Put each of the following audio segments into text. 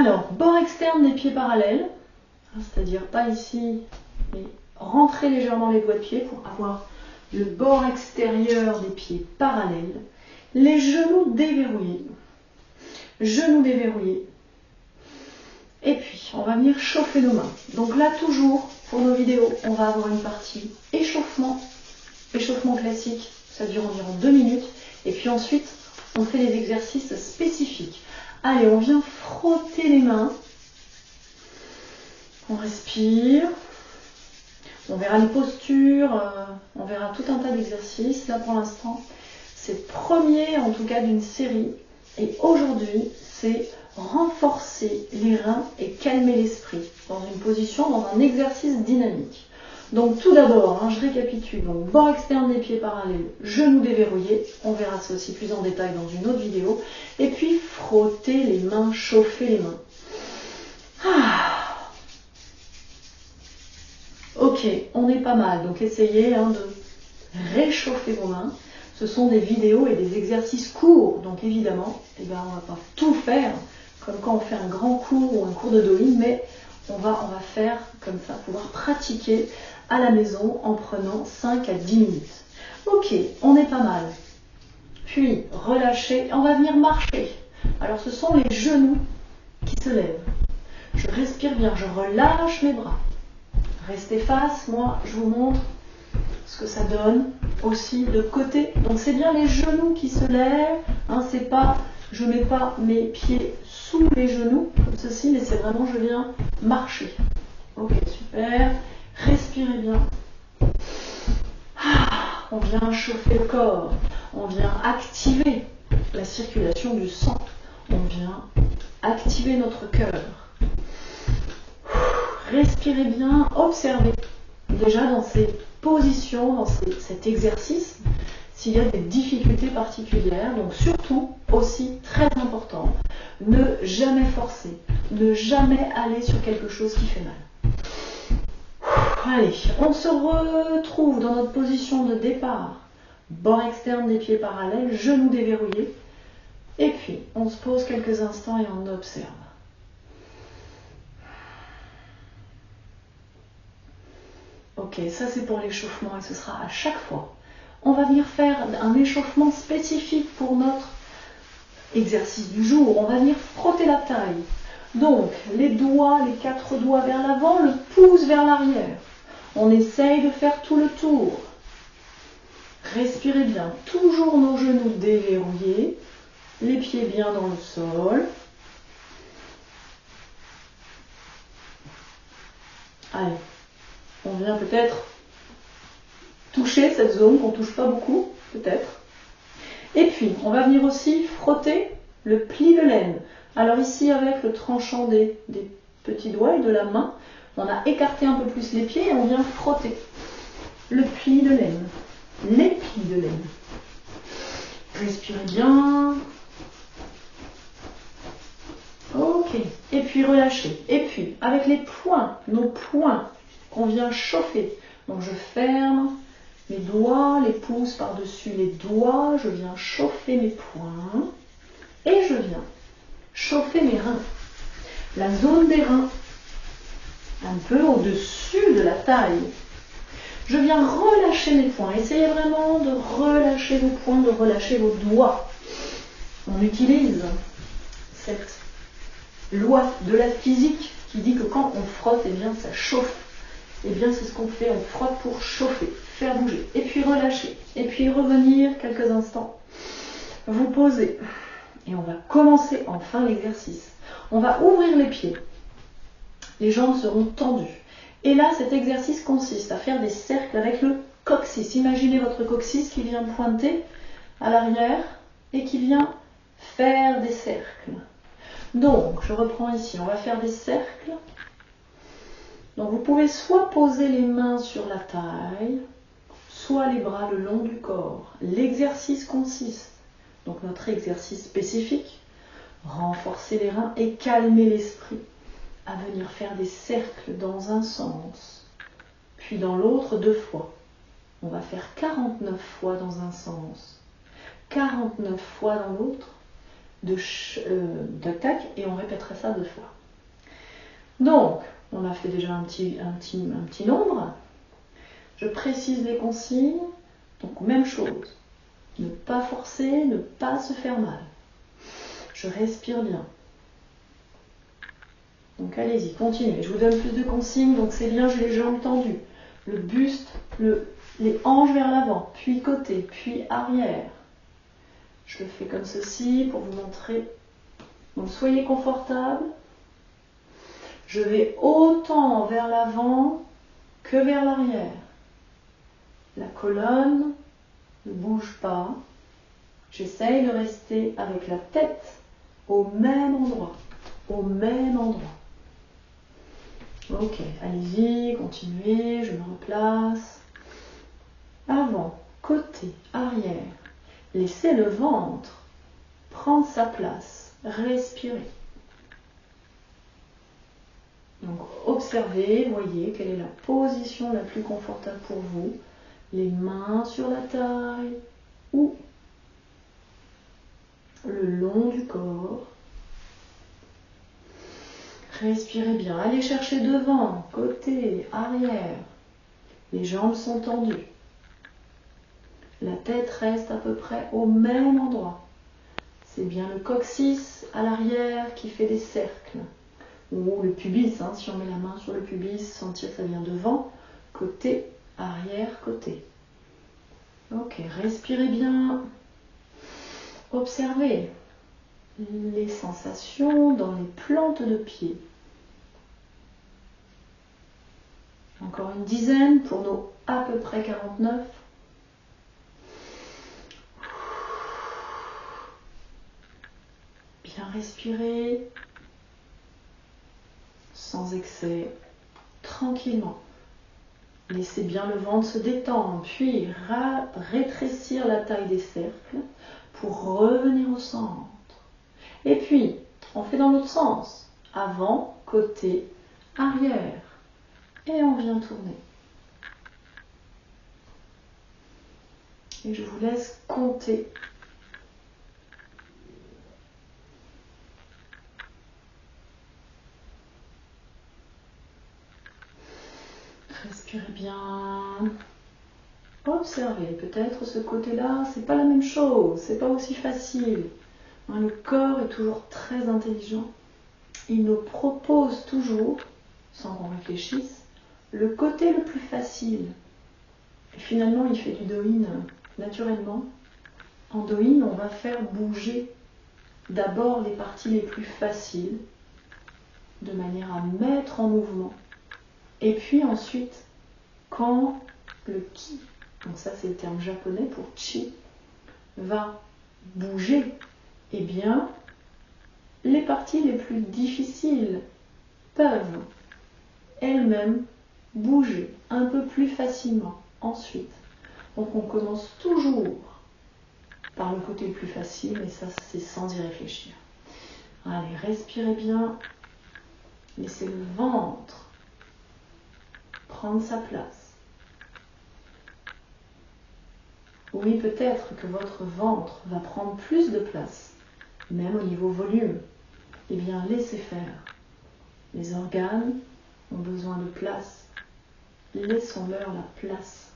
Alors, bord externe des pieds parallèles, c'est-à-dire pas ici, mais rentrer légèrement les doigts de pied pour avoir le bord extérieur des pieds parallèles. Les genoux déverrouillés. Genoux déverrouillés. Et puis, on va venir chauffer nos mains. Donc là, toujours, pour nos vidéos, on va avoir une partie échauffement. Échauffement classique, ça dure environ 2 minutes. Et puis ensuite, on fait des exercices spécifiques. Allez, on vient frotter les mains. On respire. On verra les postures, on verra tout un tas d'exercices. Là, pour l'instant, c'est le premier, en tout cas, d'une série. Et aujourd'hui, c'est renforcer les reins et calmer l'esprit dans une position, dans un exercice dynamique. Donc tout d'abord, je récapitule, donc bord externe des pieds parallèles, genoux déverrouillés, on verra ça aussi plus en détail dans une autre vidéo, et puis frotter les mains, chauffer les mains. Ok, on est pas mal, donc essayez de réchauffer vos mains. Ce sont des vidéos et des exercices courts, donc évidemment, on ne va pas tout faire comme quand on fait un grand cours ou un cours de Douyin, mais on va faire comme ça, pouvoir pratiquer à la maison en prenant 5 à 10 minutes. Ok, on est pas mal. Puis, relâchez, on va venir marcher. Alors, ce sont les genoux qui se lèvent. Je respire bien, je relâche mes bras. Restez face, moi, je vous montre ce que ça donne aussi de côté. Donc, c'est bien les genoux qui se lèvent. C'est pas, je ne mets pas mes pieds sous les genoux, comme ceci, mais c'est vraiment, je viens marcher. Ok, super. Respirez bien. On vient chauffer le corps. On vient activer la circulation du sang. On vient activer notre cœur. Respirez bien. Observez déjà dans ces positions, dans cet exercice, s'il y a des difficultés particulières. Donc surtout, aussi très important, ne jamais forcer. Ne jamais aller sur quelque chose qui fait mal. Allez, on se retrouve dans notre position de départ. Bord externe des pieds parallèles, genoux déverrouillés. Et puis, on se pose quelques instants et on observe. Ok, ça c'est pour l'échauffement et ce sera à chaque fois. On va venir faire un échauffement spécifique pour notre exercice du jour. On va venir frotter la taille. Donc, les doigts, les 4 doigts vers l'avant, le pouce vers l'arrière. On essaye de faire tout le tour. Respirez bien. Toujours nos genoux déverrouillés. Les pieds bien dans le sol. Allez. On vient peut-être toucher cette zone qu'on ne touche pas beaucoup, peut-être. Et puis, on va venir aussi frotter le pli de laine. Alors ici, avec le tranchant des petits doigts et de la main, on a écarté un peu plus les pieds et on vient frotter le pli de laine, les plis de laine. Respirez bien. Ok. Et puis relâchez. Et puis, avec les poings, nos poings, qu'on vient chauffer. Donc je ferme mes doigts, les pouces par-dessus les doigts, je viens chauffer mes poings et je viens chauffer mes reins. La zone des reins, un peu au-dessus de la taille. Je viens relâcher mes poings. Essayez vraiment de relâcher vos poings, de relâcher vos doigts. On utilise cette loi de la physique qui dit que quand on frotte, bien ça chauffe. Bien c'est ce qu'on fait, on frotte pour chauffer, faire bouger. Et puis relâcher. Et puis revenir quelques instants. Vous posez. Et on va commencer enfin l'exercice. On va ouvrir les pieds. Les jambes seront tendues. Et là, cet exercice consiste à faire des cercles avec le coccyx. Imaginez votre coccyx qui vient pointer à l'arrière et qui vient faire des cercles. Donc, je reprends ici. On va faire des cercles. Donc, vous pouvez soit poser les mains sur la taille, soit les bras le long du corps. L'exercice consiste, donc notre exercice spécifique, renforcer les reins et calmer l'esprit, à venir faire des cercles dans un sens, puis dans l'autre 2 fois. On va faire 49 fois dans un sens, 49 fois dans l'autre, de tac, et on répétera ça 2 fois. Donc, on a fait déjà un petit nombre. Je précise les consignes. Donc, même chose. Ne pas forcer, ne pas se faire mal. Je respire bien. Donc, allez-y, continuez. Je vous donne plus de consignes, donc c'est bien, j'ai les jambes tendues. Le buste, les hanches vers l'avant, puis côté, puis arrière. Je le fais comme ceci pour vous montrer. Donc, soyez confortable. Je vais autant vers l'avant que vers l'arrière. La colonne ne bouge pas. J'essaye de rester avec la tête au même endroit. Au même endroit. Ok, allez-y, continuez, je me replace. Avant, côté, arrière. Laissez le ventre prendre sa place. Respirez. Donc, observez, voyez quelle est la position la plus confortable pour vous. Les mains sur la taille ou le long du corps. Respirez bien. Allez chercher devant, côté, arrière. Les jambes sont tendues. La tête reste à peu près au même endroit. C'est bien le coccyx à l'arrière qui fait des cercles. Ou le pubis, si on met la main sur le pubis, sentir que ça vient devant, côté, arrière, côté. Ok, respirez bien. Observez les sensations dans les plantes de pied. Encore une dizaine pour nos à peu près 49. Bien respirer, sans excès, tranquillement. Laissez bien le ventre se détendre, puis rétrécir la taille des cercles pour revenir au centre. Et puis, on fait dans l'autre sens. Avant, côté, arrière. Et on vient tourner. Et je vous laisse compter. Respirez bien. Observez, peut-être ce côté-là, c'est pas la même chose, c'est pas aussi facile. Le corps est toujours très intelligent. Il nous propose toujours, sans qu'on réfléchisse, le côté le plus facile. Et finalement, il fait du do-in naturellement. En do-in, on va faire bouger d'abord les parties les plus faciles, de manière à mettre en mouvement. Et puis ensuite, quand le ki, donc ça c'est le terme japonais pour chi, va bouger, eh bien, les parties les plus difficiles peuvent elles-mêmes bouger un peu plus facilement ensuite. Donc on commence toujours par le côté le plus facile, et ça c'est sans y réfléchir. Allez, respirez bien, laissez le ventre prendre sa place. Oui, peut-être que votre ventre va prendre plus de place, même au niveau volume. Eh bien, laissez faire. Les organes ont besoin de place. Laissons-leur la place.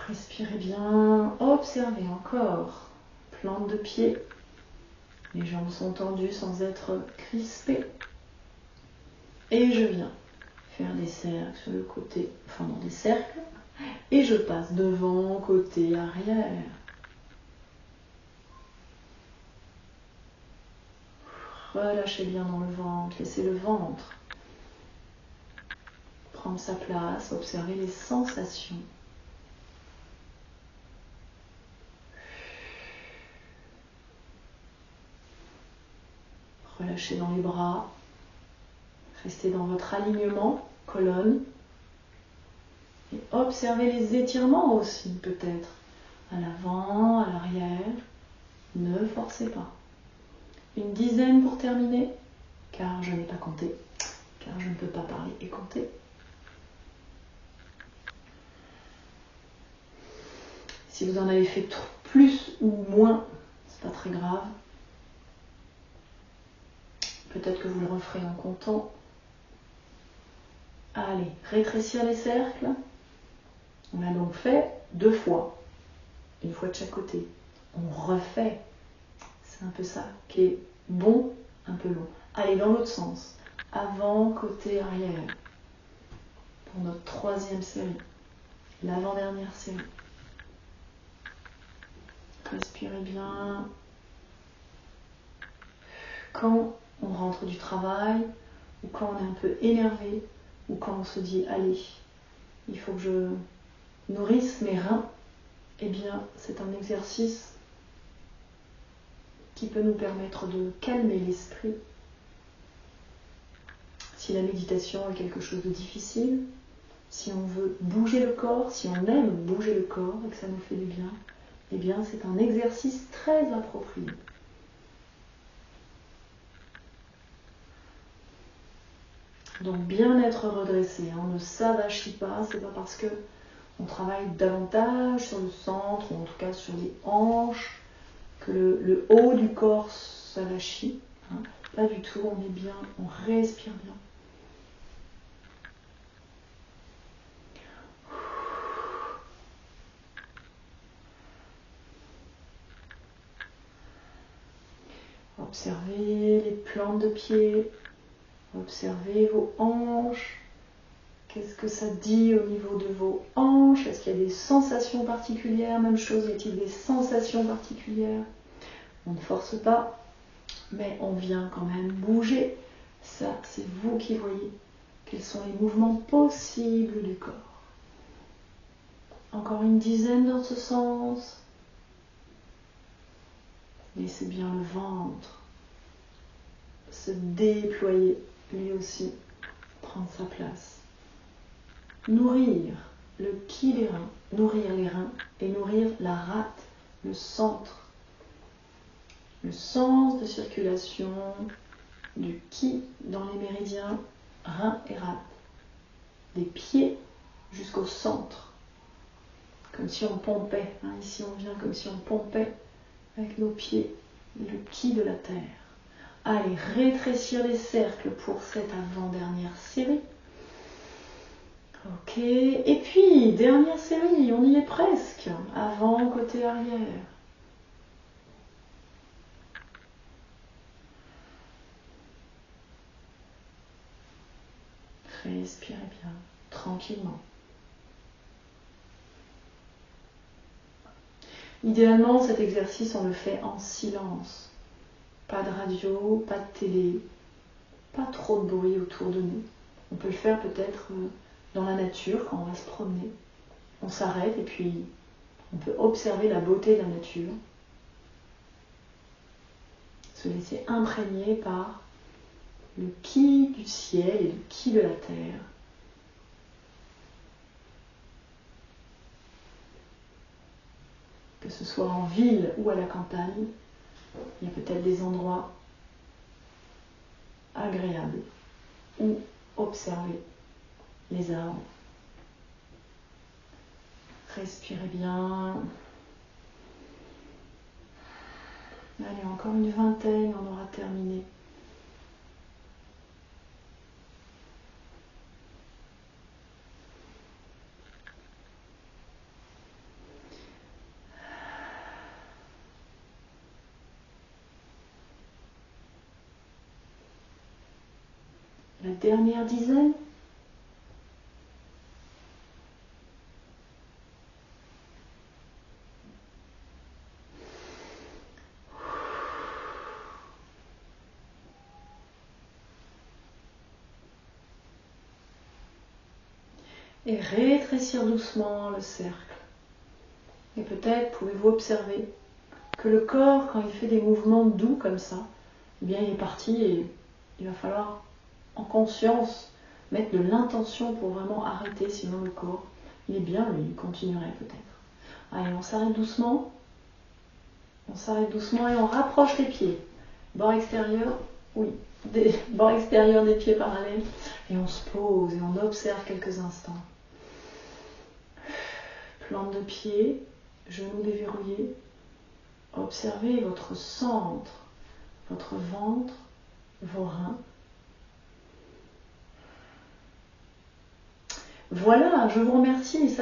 Respirez bien. Observez encore. Plante de pied. Les jambes sont tendues sans être crispées. Et je viens faire des cercles sur le côté, enfin non, des cercles. Et je passe devant, côté, arrière. Relâchez bien dans le ventre, laissez le ventre prendre sa place, observez les sensations. Relâchez dans les bras, restez dans votre alignement, colonne. Et observez les étirements aussi, peut-être, à l'avant, à l'arrière. Ne forcez pas. Une dizaine pour terminer, car je n'ai pas compté, car je ne peux pas parler et compter. Si vous en avez fait plus ou moins, c'est pas très grave. Peut-être que vous le referez en comptant. Allez, rétrécir les cercles. On a donc fait 2 fois. Une fois de chaque côté. On refait. C'est un peu ça qui est bon, un peu long. Allez, dans l'autre sens. Avant, côté, arrière. Pour notre 3e série. L'avant-dernière série. Respirez bien. Quand on rentre du travail, ou quand on est un peu énervé, ou quand on se dit, allez, il faut que je nourrisse mes reins, eh bien, c'est un exercice qui peut nous permettre de calmer l'esprit. Si la méditation est quelque chose de difficile, si on veut bouger le corps, si on aime bouger le corps et que ça nous fait du bien, eh bien, c'est un exercice très approprié. Donc bien être redressé, on ne s'avachit pas, c'est pas parce que on travaille davantage sur le centre, ou en tout cas sur les hanches, que le haut du corps s'avachit. Hein. Pas du tout, on est bien, on respire bien. Observez les plantes de pied, observez vos hanches. Qu'est-ce que ça dit au niveau de vos hanches? Est-ce qu'il y a des sensations particulières? Même chose, y a-t-il des sensations particulières? On ne force pas, mais on vient quand même bouger. Ça, c'est vous qui voyez. Quels sont les mouvements possibles du corps? Encore une dizaine dans ce sens. Laissez bien le ventre se déployer, lui aussi, prendre sa place. Nourrir le qui des reins, nourrir les reins et nourrir la rate, le centre. Le sens de circulation du qui dans les méridiens, reins et rate. Des pieds jusqu'au centre. Comme si on pompait. Hein, ici on vient comme si on pompait avec nos pieds le qui de la terre. Allez, rétrécir les cercles pour cette avant-dernière série. Ok, et puis, dernière série, on y est presque. Avant, côté arrière. Respirez bien, tranquillement. Idéalement, cet exercice, on le fait en silence. Pas de radio, pas de télé, pas trop de bruit autour de nous. On peut le faire peut-être dans la nature, quand on va se promener. On s'arrête et puis on peut observer la beauté de la nature. Se laisser imprégner par le qui du ciel et le qui de la terre. Que ce soit en ville ou à la campagne, il y a peut-être des endroits agréables où observer les arbres. Respirez bien. Allez, encore une vingtaine, on aura terminé. La dernière dizaine. Et rétrécir doucement le cercle. Et peut-être pouvez-vous observer que le corps, quand il fait des mouvements doux comme ça, eh bien il est parti et il va falloir en conscience mettre de l'intention pour vraiment arrêter, sinon le corps, il est bien, lui, il continuerait peut-être. Allez, on s'arrête doucement. On s'arrête doucement et on rapproche les pieds. Bord extérieur, oui, bord extérieur des pieds parallèles. Et on se pose et on observe quelques instants. Plante de pied, genoux déverrouillés. Observez votre centre, votre ventre vos reins. Voilà, je vous remercie.